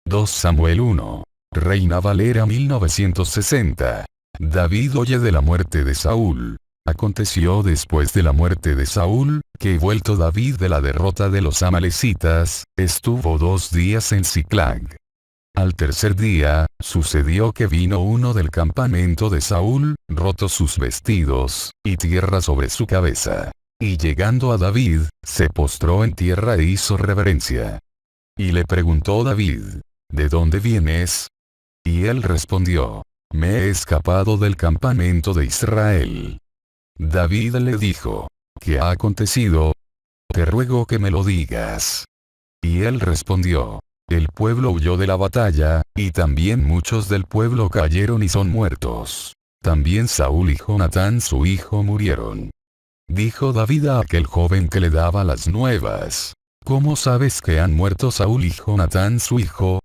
2 Samuel 1. Reina Valera 1960. David oye de la muerte de Saúl. Aconteció después de la muerte de Saúl, que vuelto David de la derrota de los amalecitas, estuvo 2 días en Siclag. Al tercer día, sucedió que vino uno del campamento de Saúl, rotos sus vestidos, y tierra sobre su cabeza. Y llegando a David, se postró en tierra e hizo reverencia. Y le preguntó David: ¿De dónde vienes? Y él respondió: Me he escapado del campamento de Israel. David le dijo: ¿Qué ha acontecido? Te ruego que me lo digas. Y él respondió: El pueblo huyó de la batalla, y también muchos del pueblo cayeron y son muertos. También Saúl y Jonatán su hijo murieron. Dijo David a aquel joven que le daba las nuevas: ¿Cómo sabes que han muerto Saúl y Jonatán su hijo?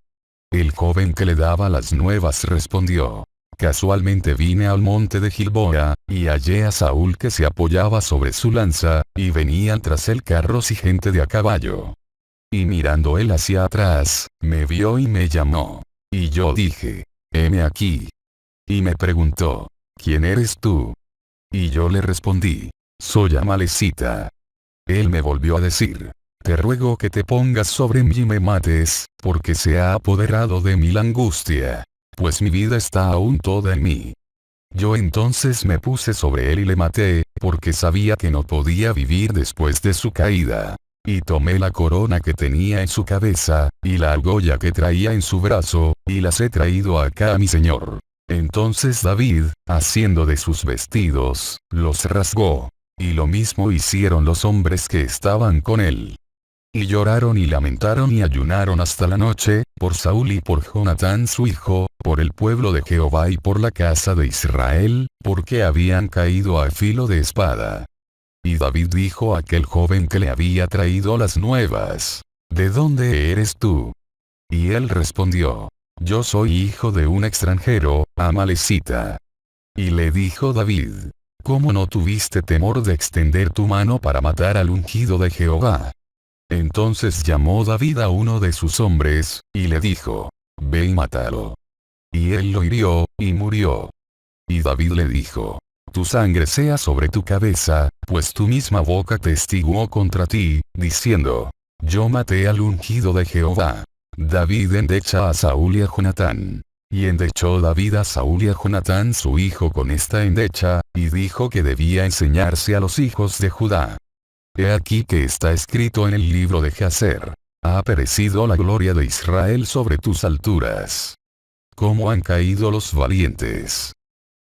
El joven que le daba las nuevas respondió: Casualmente vine al monte de Gilboa, y hallé a Saúl que se apoyaba sobre su lanza, y venían tras él carros y gente de a caballo. Y mirando él hacia atrás, me vio y me llamó. Y yo dije: heme aquí. Y me preguntó: ¿Quién eres tú? Y yo le respondí: Soy amalecita. Él me volvió a decir: Te ruego que te pongas sobre mí y me mates, porque se ha apoderado de mí la angustia, pues mi vida está aún toda en mí. Yo entonces me puse sobre él y le maté, porque sabía que no podía vivir después de su caída. Y tomé la corona que tenía en su cabeza, y la argolla que traía en su brazo, y las he traído acá a mi señor. Entonces David, haciendo de sus vestidos, los rasgó. Y lo mismo hicieron los hombres que estaban con él. Y lloraron y lamentaron y ayunaron hasta la noche, por Saúl y por Jonatán su hijo, por el pueblo de Jehová y por la casa de Israel, porque habían caído a filo de espada. Y David dijo a aquel joven que le había traído las nuevas: ¿De dónde eres tú? Y él respondió: Yo soy hijo de un extranjero, amalecita. Y le dijo David: ¿Cómo no tuviste temor de extender tu mano para matar al ungido de Jehová? Entonces llamó David a uno de sus hombres, y le dijo: Ve y mátalo. Y él lo hirió, y murió. Y David le dijo: Tu sangre sea sobre tu cabeza, pues tu misma boca testiguó contra ti, diciendo: Yo maté al ungido de Jehová. David endecha a Saúl y a Jonatán. Y endechó David a Saúl y a Jonatán su hijo con esta endecha, y dijo que debía enseñarse a los hijos de Judá. He aquí que está escrito en el libro de Jaser: Ha perecido la gloria de Israel sobre tus alturas. ¿Cómo han caído los valientes?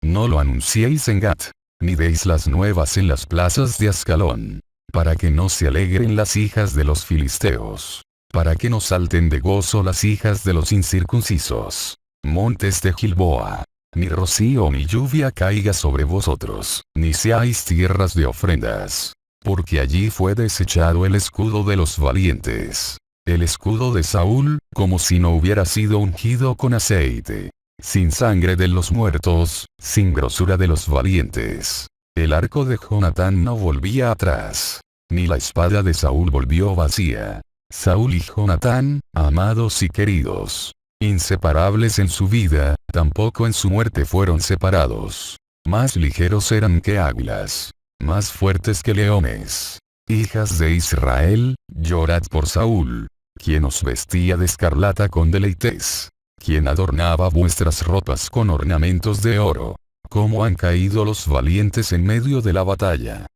No lo anunciéis en Gat, ni deis las nuevas en las plazas de Ascalón, para que no se alegren las hijas de los filisteos, para que no salten de gozo las hijas de los incircuncisos. Montes de Gilboa, ni rocío ni lluvia caiga sobre vosotros, ni seáis tierras de ofrendas, porque allí fue desechado el escudo de los valientes, el escudo de Saúl, como si no hubiera sido ungido con aceite, sin sangre de los muertos, sin grosura de los valientes. El arco de Jonatán no volvía atrás, ni la espada de Saúl volvió vacía. Saúl y Jonatán, amados y queridos, inseparables en su vida, tampoco en su muerte fueron separados. Más ligeros eran que águilas, más fuertes que leones. Hijas de Israel, llorad por Saúl, quien os vestía de escarlata con deleites, quien adornaba vuestras ropas con ornamentos de oro. Cómo han caído los valientes en medio de la batalla.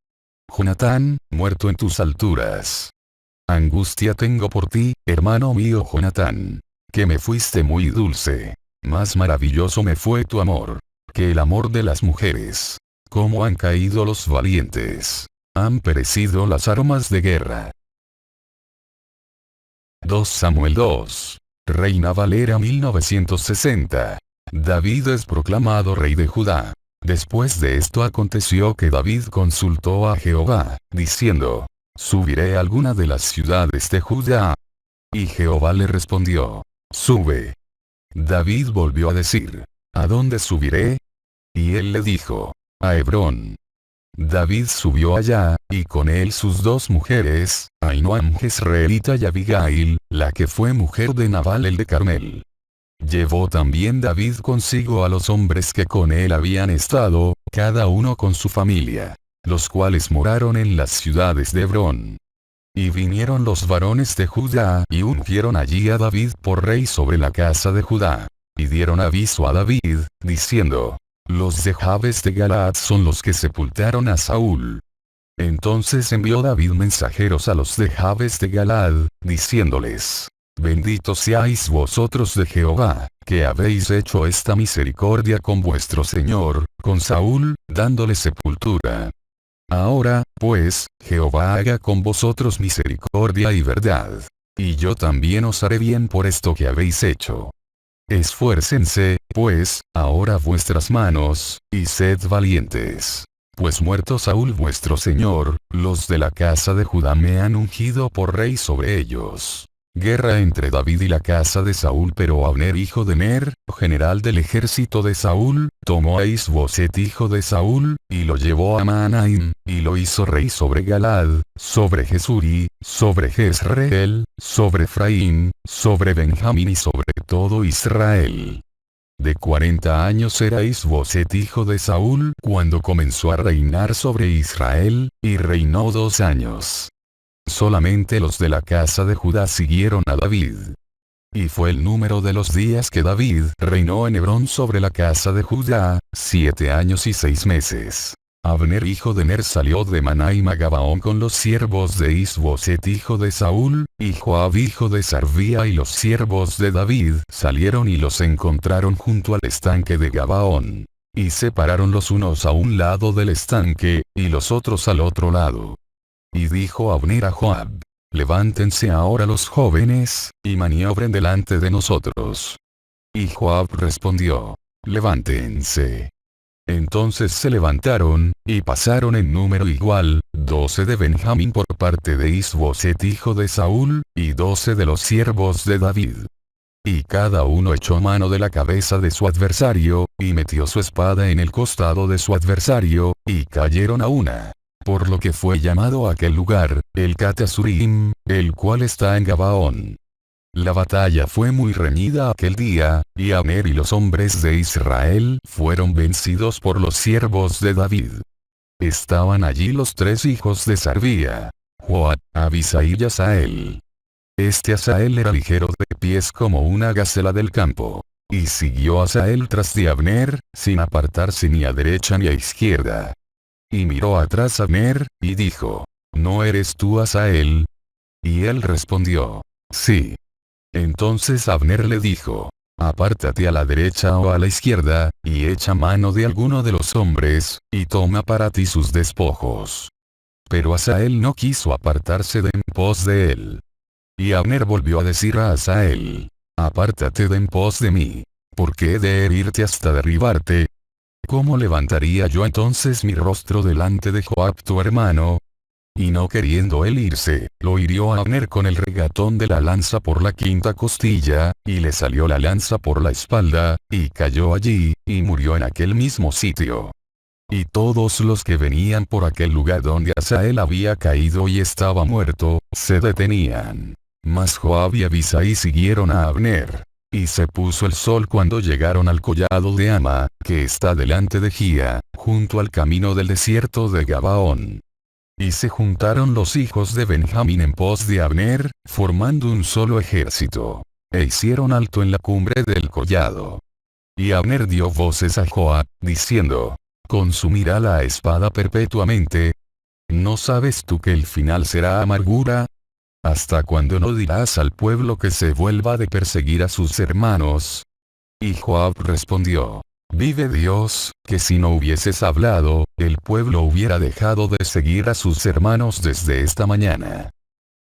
Jonatán, muerto en tus alturas. Angustia tengo por ti, hermano mío Jonatán, que me fuiste muy dulce. Más maravilloso me fue tu amor que el amor de las mujeres. Cómo han caído los valientes. Han perecido las armas de guerra. 2 Samuel 2. Reina Valera 1960. David es proclamado rey de Judá. Después de esto aconteció que David consultó a Jehová, diciendo: ¿Subiré a alguna de las ciudades de Judá? Y Jehová le respondió: Sube. David volvió a decir: ¿A dónde subiré? Y él le dijo: A Hebrón. David subió allá, y con él sus dos mujeres, Ahinoam jezreelita y Abigail, la que fue mujer de Nabal el de Carmel. Llevó también David consigo a los hombres que con él habían estado, cada uno con su familia, los cuales moraron en las ciudades de Hebrón. Y vinieron los varones de Judá y ungieron allí a David por rey sobre la casa de Judá. Y dieron aviso a David, diciendo: los de Jabes de Galaad son los que sepultaron a Saúl. Entonces envió David mensajeros a los de Jabes de Galaad, diciéndoles: benditos seáis vosotros de Jehová, que habéis hecho esta misericordia con vuestro señor, con Saúl, dándole sepultura. Ahora, pues, Jehová haga con vosotros misericordia y verdad. Y yo también os haré bien por esto que habéis hecho. Esfuércense, pues, ahora vuestras manos, y sed valientes. Pues muerto Saúl vuestro señor, los de la casa de Judá me han ungido por rey sobre ellos. Guerra entre David y la casa de Saúl. Pero Abner hijo de Ner, general del ejército de Saúl, tomó a Is-Boset hijo de Saúl, y lo llevó a Mahanaim, y lo hizo rey sobre Galaad, sobre Jesuri, sobre Jezreel, sobre Efraín, sobre Benjamín y sobre todo Israel. De 40 años era Is-Boset hijo de Saúl cuando comenzó a reinar sobre Israel, y reinó 2 años. Solamente los de la casa de Judá siguieron a David. Y fue el número de los días que David reinó en Hebrón sobre la casa de Judá, 7 años y 6 meses. Abner hijo de Ner salió de Mahanaim a Gabaón con los siervos de Is-Boset hijo de Saúl, y Joab hijo de Sarvía y los siervos de David salieron y los encontraron junto al estanque de Gabaón. Y se pararon los unos a un lado del estanque, y los otros al otro lado. Y dijo Abner a Joab: levántense ahora los jóvenes, y maniobren delante de nosotros. Y Joab respondió: levántense. Entonces se levantaron, y pasaron en número igual, 12 de Benjamín por parte de Is-Boset hijo de Saúl, y 12 de los siervos de David. Y cada uno echó mano de la cabeza de su adversario, y metió su espada en el costado de su adversario, y cayeron a una. Por lo que fue llamado aquel lugar, el Catasurim, el cual está en Gabaón. La batalla fue muy reñida aquel día, y Abner y los hombres de Israel fueron vencidos por los siervos de David. Estaban allí los 3 hijos de Sarvía: Joab, Abisai y Asael. Este Asael era ligero de pies como una gacela del campo. Y siguió Asael tras de Abner, sin apartarse ni a derecha ni a izquierda. Y miró atrás a Abner, y dijo: ¿no eres tú Asael? Y él respondió: sí. Entonces Abner le dijo: apártate a la derecha o a la izquierda, y echa mano de alguno de los hombres, y toma para ti sus despojos. Pero Asael no quiso apartarse de en pos de él. Y Abner volvió a decir a Asael: apártate de en pos de mí, porque he de herirte hasta derribarte. ¿Cómo levantaría yo entonces mi rostro delante de Joab tu hermano? Y no queriendo él irse, lo hirió a Abner con el regatón de la lanza por la 5ª costilla, y le salió la lanza por la espalda, y cayó allí, y murió en aquel mismo sitio. Y todos los que venían por aquel lugar donde Asael había caído y estaba muerto, se detenían. Mas Joab y Abisai siguieron a Abner. Y se puso el sol cuando llegaron al collado de Ama, que está delante de Gía, junto al camino del desierto de Gabaón. Y se juntaron los hijos de Benjamín en pos de Abner, formando un solo ejército. E hicieron alto en la cumbre del collado. Y Abner dio voces a Joab, diciendo: ¿consumirá la espada perpetuamente? ¿No sabes tú que el final será amargura? ¿Hasta cuándo no dirás al pueblo que se vuelva de perseguir a sus hermanos? Y Joab respondió: vive Dios, que si no hubieses hablado, el pueblo hubiera dejado de seguir a sus hermanos desde esta mañana.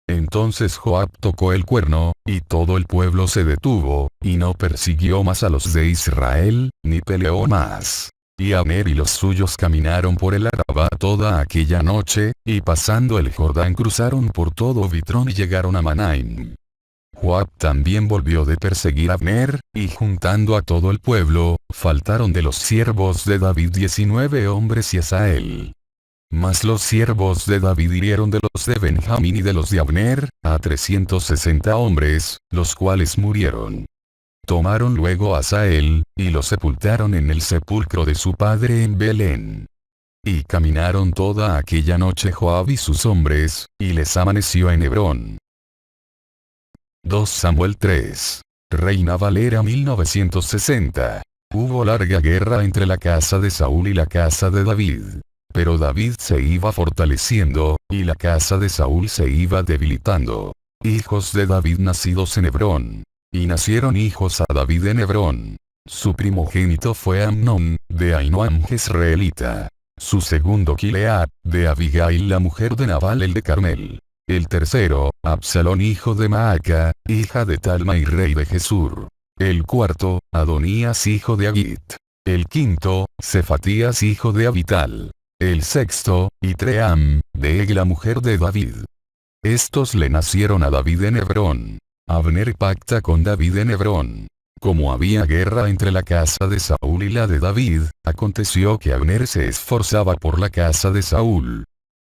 Entonces Joab tocó el cuerno, y todo el pueblo se detuvo, y no persiguió más a los de Israel, ni peleó más. Y Abner y los suyos caminaron por el Arabá toda aquella noche, y pasando el Jordán cruzaron por todo Bitrón y llegaron a Mahanaim. Joab también volvió de perseguir a Abner, y juntando a todo el pueblo, faltaron de los siervos de David 19 hombres y Asael. Mas los siervos de David hirieron de los de Benjamín y de los de Abner, a 360 hombres, los cuales murieron. Tomaron luego a Asael, y lo sepultaron en el sepulcro de su padre en Belén. Y caminaron toda aquella noche Joab y sus hombres, y les amaneció en Hebrón. 2 Samuel 3. Reina Valera 1960. Hubo larga guerra entre la casa de Saúl y la casa de David. Pero David se iba fortaleciendo, y la casa de Saúl se iba debilitando. Hijos de David nacidos en Hebrón. Y nacieron hijos a David en Hebrón. Su primogénito fue Amnón, de Ahinoam Jezreelita. Su segundo Gilead, de Abigail la mujer de Nabal el de Carmel. El tercero, Absalón hijo de Maaca, hija de Talmai rey de Gesur. El cuarto, Adonías hijo de Agit. El quinto, Cefatías hijo de Abital. El sexto, Itream, de Egla mujer de David. Estos le nacieron a David en Hebrón. Abner pacta con David en Hebrón. Como había guerra entre la casa de Saúl y la de David, aconteció que Abner se esforzaba por la casa de Saúl.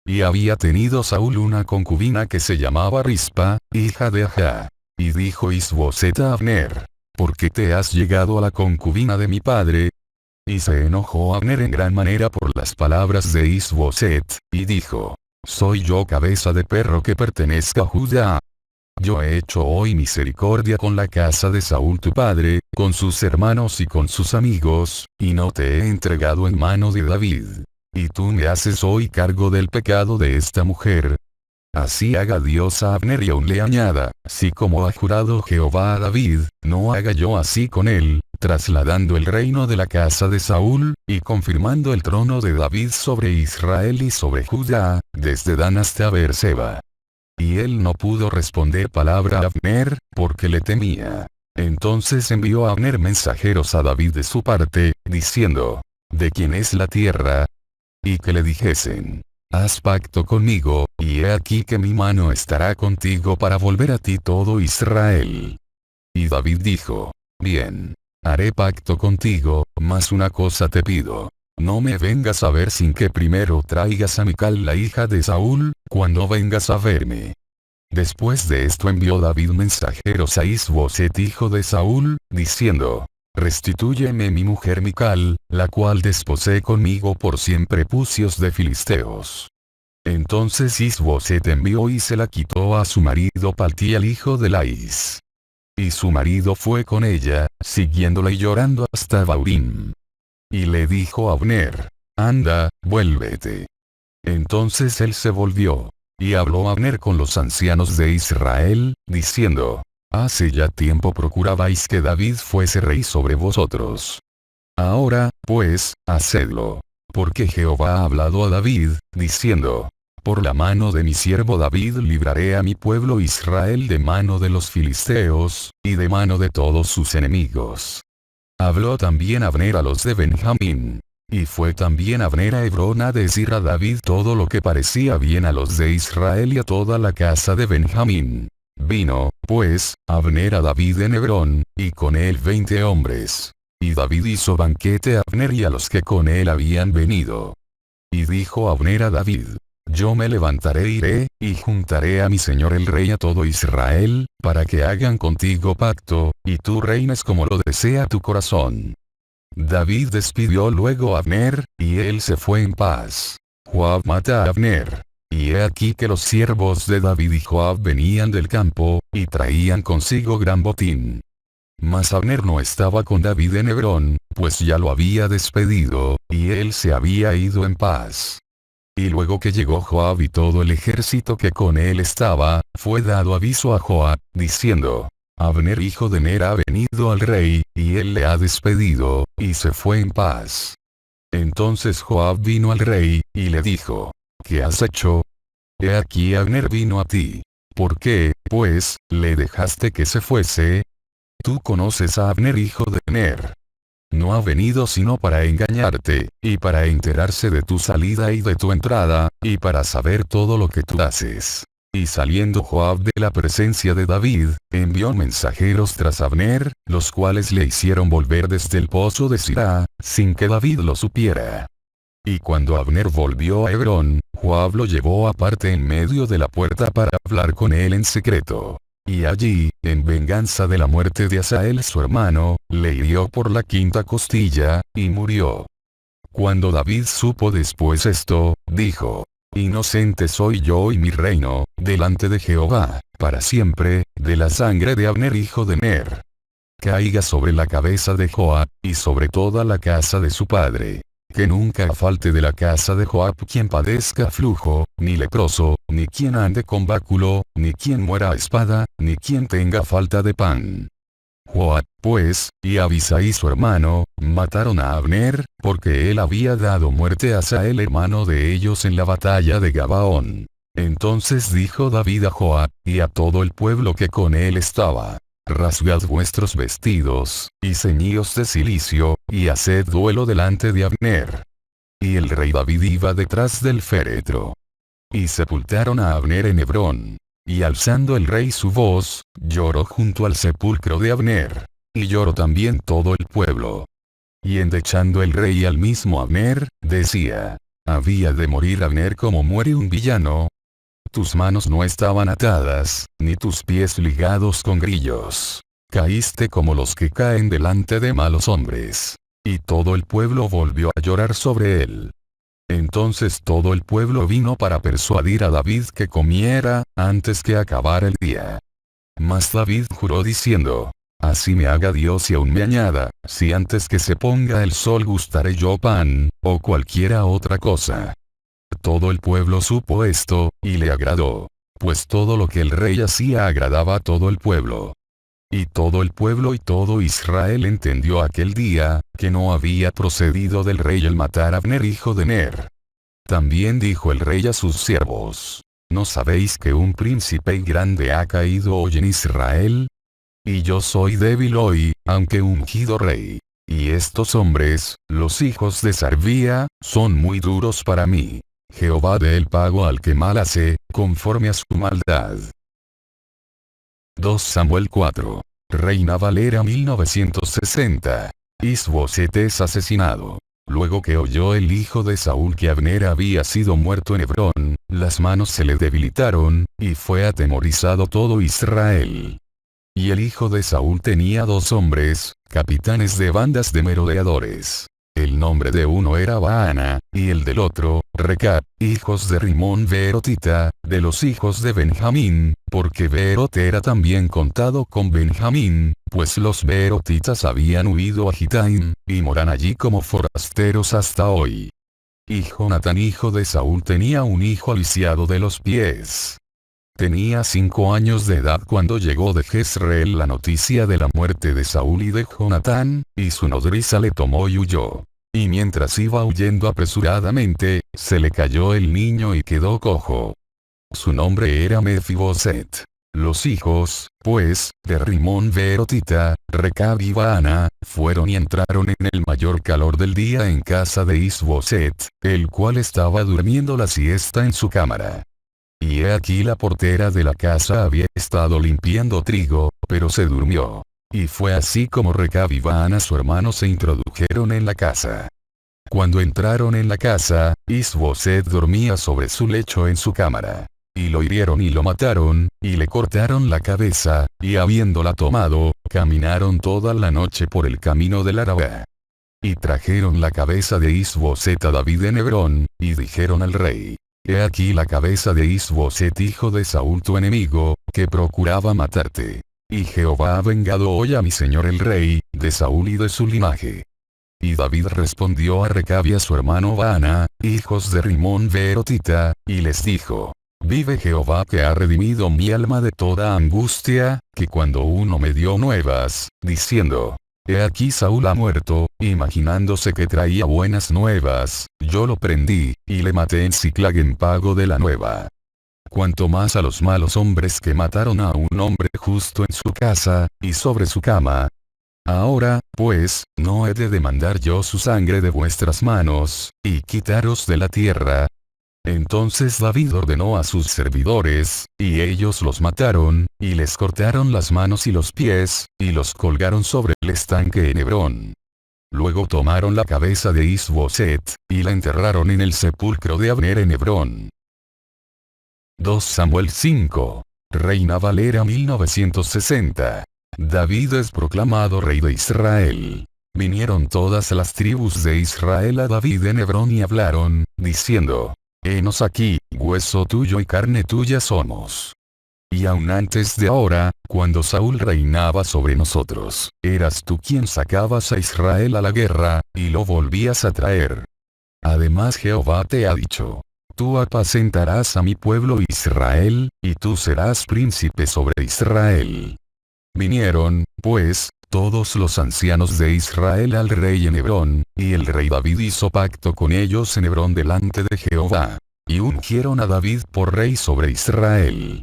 Y había tenido Saúl una concubina que se llamaba Rispa, hija de Ajá. Y dijo Is-Boset a Abner: ¿por qué te has llegado a la concubina de mi padre? Y se enojó Abner en gran manera por las palabras de Is-Boset, y dijo: ¿soy yo cabeza de perro que pertenezca a Judá? Yo he hecho hoy misericordia con la casa de Saúl tu padre, con sus hermanos y con sus amigos, y no te he entregado en mano de David. Y tú me haces hoy cargo del pecado de esta mujer. Así haga Dios a Abner y aún le añada, si como ha jurado Jehová a David, no haga yo así con él, trasladando el reino de la casa de Saúl, y confirmando el trono de David sobre Israel y sobre Judá, desde Dan hasta Beerseba. Y él no pudo responder palabra a Abner, porque le temía. Entonces envió a Abner mensajeros a David de su parte, diciendo: ¿de quién es la tierra? Y que le dijesen: haz pacto conmigo, y he aquí que mi mano estará contigo para volver a ti todo Israel. Y David dijo: bien, haré pacto contigo, mas una cosa te pido. No me vengas a ver sin que primero traigas a Mical la hija de Saúl, cuando vengas a verme. Después de esto envió David mensajeros a Is-Boset hijo de Saúl, diciendo: restitúyeme mi mujer Mical, la cual desposé conmigo por 100 prepucios de filisteos. Entonces Is-Boset envió y se la quitó a su marido Paltiel hijo de Lais. Y su marido fue con ella, siguiéndola y llorando hasta Baurim. Y le dijo a Abner: anda, vuélvete. Entonces él se volvió. Y habló Abner con los ancianos de Israel, diciendo: hace ya tiempo procurabais que David fuese rey sobre vosotros. Ahora, pues, hacedlo. Porque Jehová ha hablado a David, diciendo: por la mano de mi siervo David libraré a mi pueblo Israel de mano de los filisteos, y de mano de todos sus enemigos. Habló también Abner a los de Benjamín. Y fue también Abner a Hebrón a decir a David todo lo que parecía bien a los de Israel y a toda la casa de Benjamín. Vino, pues, Abner a David en Hebrón, y con él 20 hombres. Y David hizo banquete a Abner y a los que con él habían venido. Y dijo Abner a David: yo me levantaré e iré, y juntaré a mi señor el rey a todo Israel, para que hagan contigo pacto, y tú reines como lo desea tu corazón. David despidió luego a Abner, y él se fue en paz. Joab mata a Abner. Y he aquí que los siervos de David y Joab venían del campo, y traían consigo gran botín. Mas Abner no estaba con David en Hebrón, pues ya lo había despedido, y él se había ido en paz. Y luego que llegó Joab y todo el ejército que con él estaba, fue dado aviso a Joab, diciendo: Abner hijo de Ner ha venido al rey, y él le ha despedido, y se fue en paz. Entonces Joab vino al rey, y le dijo: ¿qué has hecho? He aquí Abner vino a ti. ¿Por qué, pues, le dejaste que se fuese? Tú conoces a Abner hijo de Ner. No ha venido sino para engañarte, y para enterarse de tu salida y de tu entrada, y para saber todo lo que tú haces. Y saliendo Joab de la presencia de David, envió mensajeros tras Abner, los cuales le hicieron volver desde el pozo de Sirá, sin que David lo supiera. Y cuando Abner volvió a Hebrón, Joab lo llevó aparte en medio de la puerta para hablar con él en secreto. Y allí, en venganza de la muerte de Asael su hermano, le hirió por la quinta costilla, y murió. Cuando David supo después esto, dijo: Inocente soy yo y mi reino, delante de Jehová, para siempre, de la sangre de Abner hijo de Ner. Caiga sobre la cabeza de Joab, y sobre toda la casa de su padre. Que nunca falte de la casa de Joab quien padezca flujo, ni leproso, ni quien ande con báculo, ni quien muera a espada, ni quien tenga falta de pan. Joab, pues, y Abisai su hermano, mataron a Abner, porque él había dado muerte a Asael hermano de ellos en la batalla de Gabaón. Entonces dijo David a Joab, y a todo el pueblo que con él estaba: Rasgad vuestros vestidos, y ceñíos de cilicio, y haced duelo delante de Abner. Y el rey David iba detrás del féretro. Y sepultaron a Abner en Hebrón. Y alzando el rey su voz, lloró junto al sepulcro de Abner. Y lloró también todo el pueblo. Y endechando el rey al mismo Abner, decía: ¿Había de morir Abner como muere un villano? Tus manos no estaban atadas, ni tus pies ligados con grillos. Caíste como los que caen delante de malos hombres. Y todo el pueblo volvió a llorar sobre él. Entonces todo el pueblo vino para persuadir a David que comiera, antes que acabara el día. Mas David juró diciendo: Así me haga Dios y aún me añada, si antes que se ponga el sol gustaré yo pan, o cualquiera otra cosa. Todo el pueblo supo esto, y le agradó. Pues todo lo que el rey hacía agradaba a todo el pueblo. Y todo el pueblo y todo Israel entendió aquel día, que no había procedido del rey el matar a Abner hijo de Ner. También dijo el rey a sus siervos: ¿No sabéis que un príncipe grande ha caído hoy en Israel? Y yo soy débil hoy, aunque ungido rey. Y estos hombres, los hijos de Sarvía, son muy duros para mí. Jehová dé el pago al que mal hace, conforme a su maldad. 2 Samuel 4. Reina Valera 1960. Is-Boset es asesinado. Luego que oyó el hijo de Saúl que Abner había sido muerto en Hebrón, las manos se le debilitaron, y fue atemorizado todo Israel. Y el hijo de Saúl tenía 2 hombres, capitanes de bandas de merodeadores. El nombre de uno era Baana, y el del otro, Recab, hijos de Rimón Beerotita, de los hijos de Benjamín, porque Beerot era también contado con Benjamín, pues los Beerotitas habían huido a Gitaim, y moran allí como forasteros hasta hoy. Y Jonatán hijo de Saúl tenía un hijo lisiado de los pies. Tenía 5 años de edad cuando llegó de Jezreel la noticia de la muerte de Saúl y de Jonatán, y su nodriza le tomó y huyó. Y mientras iba huyendo apresuradamente, se le cayó el niño y quedó cojo. Su nombre era Mefiboset. Los hijos, pues, de Rimón Beerotita, Recab y Baana, fueron y entraron en el mayor calor del día en casa de Is-Boset, el cual estaba durmiendo la siesta en su cámara. Y he aquí la portera de la casa había estado limpiando trigo, pero se durmió. Y fue así como Recab y Baana su hermano se introdujeron en la casa. Cuando entraron en la casa, Is-Boset dormía sobre su lecho en su cámara. Y lo hirieron y lo mataron, y le cortaron la cabeza, y habiéndola tomado, caminaron toda la noche por el camino del Arabá. Y trajeron la cabeza de Is-Boset a David en Hebrón, y dijeron al rey: He aquí la cabeza de Is-Boset hijo de Saúl tu enemigo, que procuraba matarte. Y Jehová ha vengado hoy a mi señor el rey, de Saúl y de su linaje. Y David respondió a Recab y a su hermano Baana, hijos de Rimón Beerotita, y les dijo: Vive Jehová que ha redimido mi alma de toda angustia, que cuando uno me dio nuevas, diciendo: He aquí Saúl ha muerto, imaginándose que traía buenas nuevas, yo lo prendí, y le maté en Siclag en pago de la nueva. Cuanto más a los malos hombres que mataron a un hombre justo en su casa, y sobre su cama. Ahora, pues, no he de demandar yo su sangre de vuestras manos, y quitaros de la tierra. Entonces David ordenó a sus servidores, y ellos los mataron, y les cortaron las manos y los pies, y los colgaron sobre el estanque en Hebrón. Luego tomaron la cabeza de Is-Boset, y la enterraron en el sepulcro de Abner en Hebrón. 2 Samuel 5. Reina Valera 1960. David es proclamado rey de Israel. Vinieron todas las tribus de Israel a David en Hebrón y hablaron, diciendo: Henos aquí, hueso tuyo y carne tuya somos. Y aun antes de ahora, cuando Saúl reinaba sobre nosotros, eras tú quien sacabas a Israel a la guerra, y lo volvías a traer. Además Jehová te ha dicho: Tú apacentarás a mi pueblo Israel, y tú serás príncipe sobre Israel. Vinieron, pues, todos los ancianos de Israel al rey en Hebrón, y el rey David hizo pacto con ellos en Hebrón delante de Jehová. Y ungieron a David por rey sobre Israel.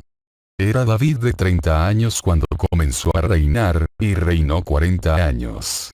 Era David de 30 años cuando comenzó a reinar, y reinó 40 años.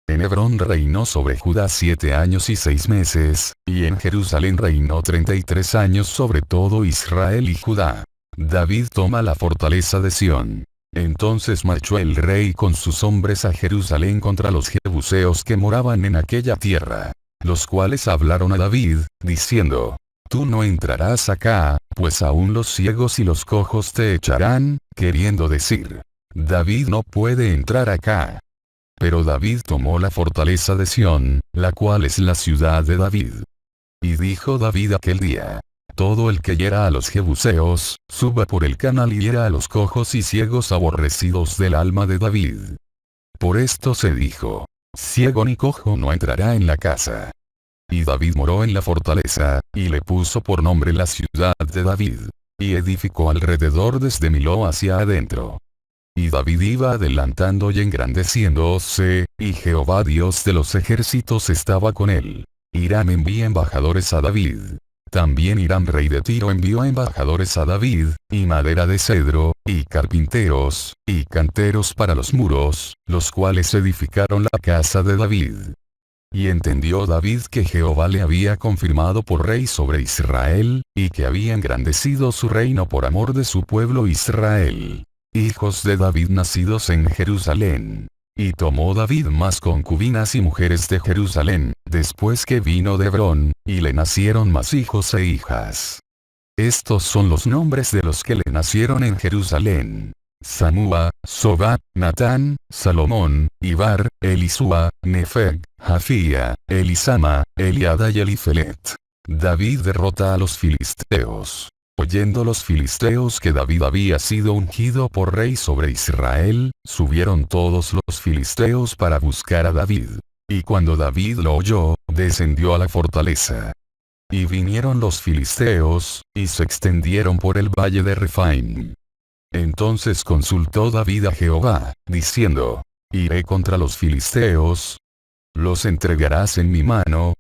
En Hebrón reinó sobre Judá 7 años y 6 meses, y en Jerusalén reinó 33 años sobre todo Israel y Judá. David toma la fortaleza de Sión. Entonces marchó el rey con sus hombres a Jerusalén contra los jebuseos que moraban en aquella tierra, los cuales hablaron a David, diciendo: Tú no entrarás acá, pues aún los ciegos y los cojos te echarán, queriendo decir: David no puede entrar acá. Pero David tomó la fortaleza de Sión, la cual es la ciudad de David. Y dijo David aquel día: Todo el que hiera a los jebuseos, suba por el canal y hiera a los cojos y ciegos aborrecidos del alma de David. Por esto se dijo: Ciego ni cojo no entrará en la casa. Y David moró en la fortaleza, y le puso por nombre la ciudad de David. Y edificó alrededor desde Miló hacia adentro. Y David iba adelantando y engrandeciéndose, y Jehová Dios de los ejércitos estaba con él. Hiram envía embajadores a David. También Hiram rey de Tiro envió embajadores a David, y madera de cedro, y carpinteros, y canteros para los muros, los cuales edificaron la casa de David. Y entendió David que Jehová le había confirmado por rey sobre Israel, y que había engrandecido su reino por amor de su pueblo Israel. Hijos de David nacidos en Jerusalén. Y tomó David más concubinas y mujeres de Jerusalén, después que vino de Hebrón, y le nacieron más hijos e hijas. Estos son los nombres de los que le nacieron en Jerusalén: Samúa, Sobab, Natán, Salomón, Ibar, Elisúa, Nefeg, Jafía, Elisama, Eliada y Elifelet. David derrota a los filisteos. Oyendo los filisteos que David había sido ungido por rey sobre Israel, subieron todos los filisteos para buscar a David. Y cuando David lo oyó, descendió a la fortaleza. Y vinieron los filisteos, y se extendieron por el valle de Refaim. Entonces consultó David a Jehová, diciendo: Iré contra los filisteos. ¿Los entregarás en mi mano?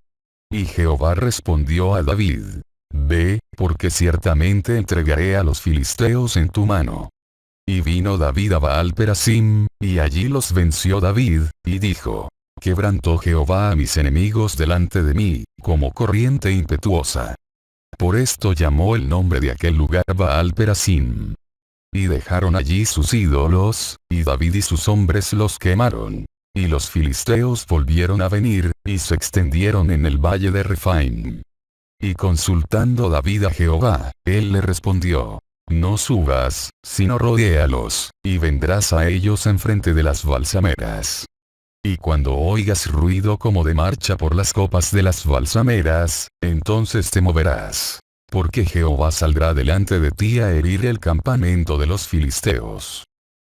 Y Jehová respondió a David: Ve, porque ciertamente entregaré a los filisteos en tu mano. Y vino David a Baal-Perasim, y allí los venció David, y dijo: Quebrantó Jehová a mis enemigos delante de mí, como corriente impetuosa. Por esto llamó el nombre de aquel lugar Baal-Perasim. Y dejaron allí sus ídolos, y David y sus hombres los quemaron. Y los filisteos volvieron a venir, y se extendieron en el valle de Refaim. Y consultando David a Jehová, él le respondió: No subas, sino rodéalos, y vendrás a ellos enfrente de las balsameras. Y cuando oigas ruido como de marcha por las copas de las balsameras, entonces te moverás. Porque Jehová saldrá delante de ti a herir el campamento de los filisteos.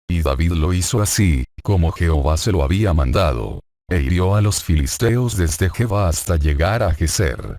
Y David lo hizo así, como Jehová se lo había mandado. E hirió a los filisteos desde Geba hasta llegar a Geser.